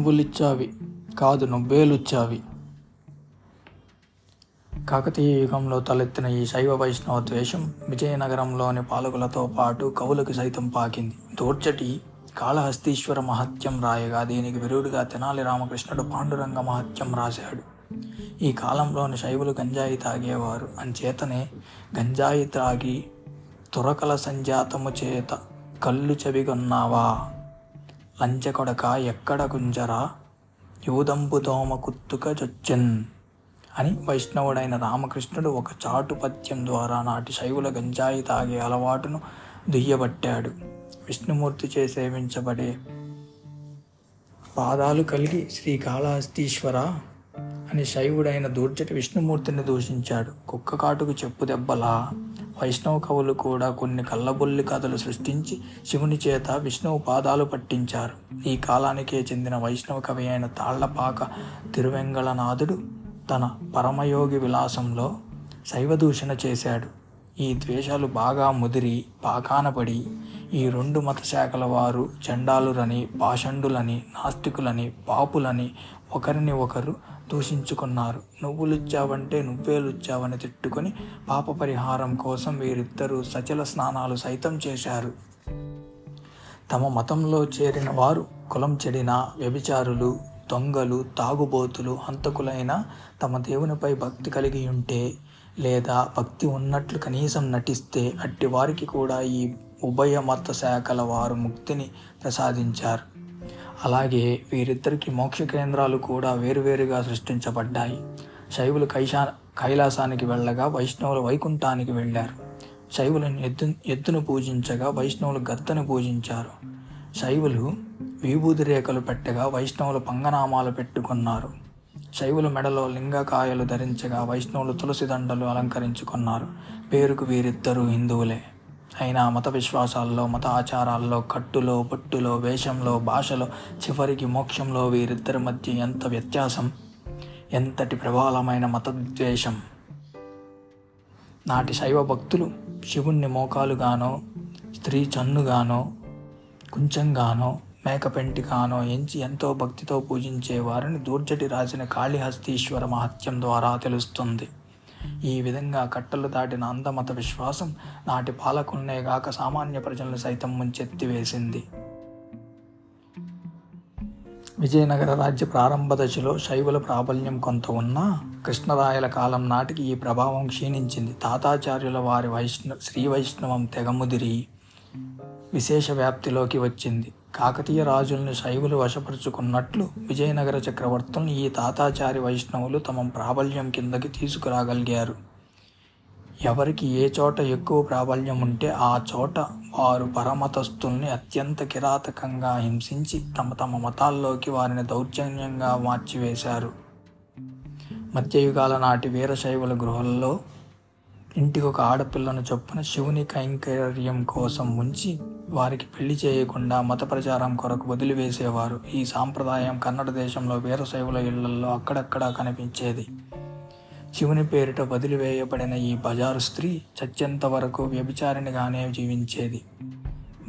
నువ్వులిచ్చావి కాదు నువ్వేలుచ్చావి. కాకతీయ యుగంలో తలెత్తిన ఈ శైవ వైష్ణవ ద్వేషం విజయనగరంలోని పాలకులతో పాటు కవులకు సైతం పాకింది. దూర్జటి కాళహస్తీశ్వర మహత్యం రాయగా దీనికి విరుడుగా తెనాలి రామకృష్ణుడు పాండురంగ మహత్యం రాశాడు. ఈ కాలంలోని శైవులు గంజాయి తాగేవారు. అంచేతనే గంజాయి త్రాగి తురకల సంజాతము చేత కళ్ళు చెవిగొన్నావా లంచకొడక ఎక్కడ గుంజరా యూదంబు దోమ కుత్తుక చొచ్చెన్ అని వైష్ణవుడైన రామకృష్ణుడు ఒక చాటు పద్యం ద్వారా నాటి శైవుల గంజాయి తాగే అలవాటును దుయ్యబట్టాడు. విష్ణుమూర్తిచే సేవించబడే పాదాలు కలిగి శ్రీకాళహస్తీశ్వర అని శైవుడైన దూర్జటి విష్ణుమూర్తిని దూషించాడు. కుక్క కాటుకు చెప్పు దెబ్బలా వైష్ణవ కవులు కూడా కొన్ని కళ్ళబొల్లి కథలు సృష్టించి శివుని చేత విష్ణువు పాదాలు పట్టించారు. ఈ కాలానికే చెందిన వైష్ణవ కవి అయిన తాళ్లపాక తిరువెంగళనాథుడు తన పరమయోగి విలాసంలో శైవదూషణ చేశాడు. ఈ ద్వేషాలు బాగా ముదిరి పాకానపడి ఈ రెండు మత శాఖల వారు చండాలురని, పాషండులని, నాస్తికులని, పాపులని ఒకరిని ఒకరు దూషించుకున్నారు. నువ్వులిచ్చావంటే నువ్వేలుచ్చావని తిట్టుకొని పాప పరిహారం కోసం వీరిద్దరూ సచల స్నానాలు సైతం చేశారు. తమ మతంలో చేరిన వారు కులం చెడిన వ్యభిచారులు, దొంగలు, తాగుబోతులు, హంతకులైన తమ దేవునిపై భక్తి కలిగి ఉంటే లేదా భక్తి ఉన్నట్లు కనీసం నటిస్తే అట్టి వారికి కూడా ఈ ఉభయ మత శాఖల వారు ముక్తిని ప్రసాదించారు. అలాగే వీరిద్దరికి మోక్ష కేంద్రాలు కూడా వేరువేరుగా సృష్టించబడ్డాయి. శైవులు కైలాసానికి వెళ్ళగా వైష్ణవులు వైకుంఠానికి వెళ్ళారు. శైవులను ఎద్దును పూజించగా వైష్ణవులు గద్దను పూజించారు. శైవులు విభూది రేఖలు పెట్టగా వైష్ణవులు పంగనామాలు పెట్టుకున్నారు. శైవులు మెడలో లింగకాయలు ధరించగా వైష్ణవులు తులసి దండలు అలంకరించుకున్నారు. పేరుకు వీరిద్దరూ హిందువులే. అయినా మత విశ్వాసాల్లో, మత ఆచారాల్లో, కట్టులో, బొట్టులో, వేషంలో, భాషలో, చివరికి మోక్షంలో వీరిద్దరి మధ్య ఎంత వ్యత్యాసం, ఎంతటి ప్రబలమైన మతద్వేషం. నాటి శైవ భక్తులు శివుణ్ణి మోకాలుగానో, స్త్రీ చన్నుగానో, కుంచంగానో, మేకపెంటిగానో ఎంచి ఎంతో భక్తితో పూజించేవారని దూర్జటి రాసిన కాళహస్తీశ్వర మహత్యం ద్వారా తెలుస్తుంది. ఈ విధంగా కట్టలు దాటిన అందమత విశ్వాసం నాటి పాలకులనే గాక సామాన్య ప్రజలను సైతం ముంచెత్తివేసింది. విజయనగర రాజ్య ప్రారంభ దశలో శైవుల ప్రాబల్యం కొంత ఉన్నా కృష్ణరాయల కాలం నాటికి ఈ ప్రభావం క్షీణించింది. తాతాచార్యుల వారి శ్రీ వైష్ణవం తెగముదిరి విశేష వ్యాప్తిలోకి వచ్చింది. కాకతీయ రాజుల్ని శైవులు వశపరుచుకున్నట్లు విజయనగర చక్రవర్తులను ఈ తాతాచారి వైష్ణవులు తమ ప్రాబల్యం కిందకి తీసుకురాగలిగారు. ఎవరికి ఏ చోట ఎక్కువ ప్రాబల్యం ఉంటే ఆ చోట వారు పరమతస్తుల్ని అత్యంత కిరాతకంగా హింసించి తమ మతాల్లోకి వారిని దౌర్జన్యంగా మార్చివేశారు. మధ్యయుగాల నాటి వీరశైవుల గృహల్లో ఇంటికొక ఆడపిల్లను చొప్పున శివుని కైంకర్యం కోసం ఉంచి వారికి పెళ్లి చేయకుండా మత ప్రచారం కొరకు వదిలివేసేవారు. ఈ సాంప్రదాయం కన్నడ దేశంలో వీరశైవుల ఇళ్లలో అక్కడక్కడా కనిపించేది. శివుని పేరిట వదిలివేయబడిన ఈ బజారు స్త్రీ చచ్చేంత వరకు వ్యభిచారిణిగానే జీవించేది.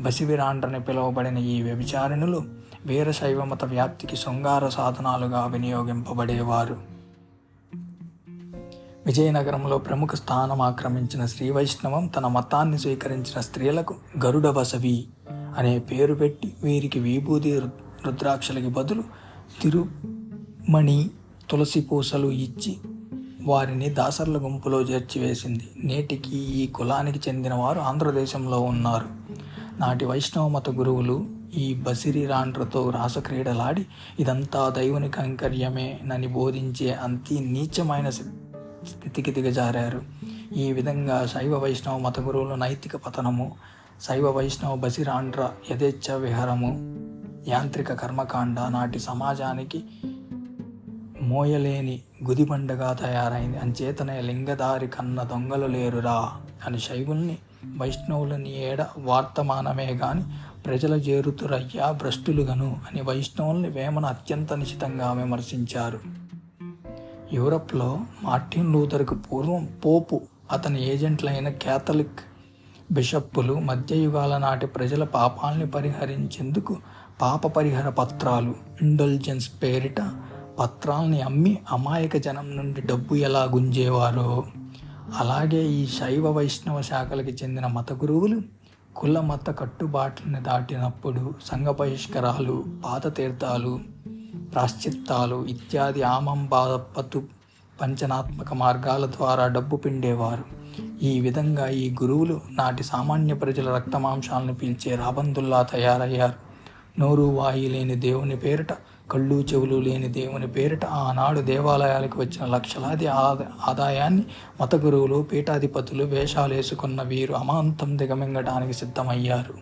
బసివిరాండ్రని పిలువబడిన ఈ వ్యభిచారిణులు వీరశైవ మత వ్యాప్తికి శృంగార సాధనాలుగా వినియోగింపబడేవారు. విజయనగరంలో ప్రముఖ స్థానం ఆక్రమించిన శ్రీ వైష్ణవం తన మతాన్ని స్వీకరించిన స్త్రీలకు గరుడ బసవి అనే పేరు పెట్టి వీరికి విభూది రుద్రాక్షలకి బదులు తిరుమణి తులసి పూసలు ఇచ్చి వారిని దాసర్ల గుంపులో చేర్చివేసింది. నేటికి ఈ కులానికి చెందిన వారు ఆంధ్రదేశంలో ఉన్నారు. నాటి వైష్ణవ మత గురువులు ఈ బసిరిరాండ్రతో రాసక్రీడలాడి ఇదంతా దైవుని కైంకర్యమేనని బోధించే అంతి నీచమైన స్థితికి దిగజారారు. ఈ విధంగా శైవ వైష్ణవ మత గురువుల నైతిక పతనము, శైవ వైష్ణవ బసిరాండ్ర యథేచ్ఛ విహారము, యాంత్రిక కర్మకాండ నాటి సమాజానికి మోయలేని గుదిబండగా తయారైంది. అంచేతనే లింగదారి కన్న దొంగలు లేరురా అని శైవుల్ని వైష్ణవులని ఏడ వార్తమానమే గాని ప్రజల చేరుతురయ్యా భ్రష్టులుగను అని వైష్ణవుల్ని వేమన అత్యంత నిశితంగా విమర్శించారు. యూరప్లో మార్టిన్ లూథర్కు పూర్వం పోపు, అతని ఏజెంట్లైన క్యాథలిక్ బిషప్పులు మధ్యయుగాల నాటి ప్రజల పాపాల్ని పరిహరించేందుకు పాప పరిహార పత్రాలు ఇండల్జెన్స్ పేరిట పత్రాల్ని అమ్మి అమాయక జనం నుండి డబ్బు ఎలా గుంజేవారో, అలాగే ఈ శైవ వైష్ణవ శాఖలకి చెందిన మత గురువులు కుల మత కట్టుబాట్లని దాటినప్పుడు సంఘ బహిష్కరాలు, పాత తీర్థాలు, ప్రాశ్చిత్తాలు ఇత్యాది ఆమంబాపతు పంచనాత్మక మార్గాల ద్వారా డబ్బు పిండేవారు. ఈ విధంగా ఈ గురువులు నాటి సామాన్య ప్రజల రక్తమాంసాలను పీల్చే రాబందుల్లా తయారయ్యారు. నోరు వాయి లేని దేవుని పేరిట, కళ్ళు చెవులు లేని దేవుని పేరిట ఆనాడు దేవాలయాలకు వచ్చిన లక్షలాది ఆదాయాన్ని మత గురువులు, పీఠాధిపతులు, వేషాలు వేసుకున్న వీరు అమాంతం దిగమింగడానికి సిద్ధమయ్యారు.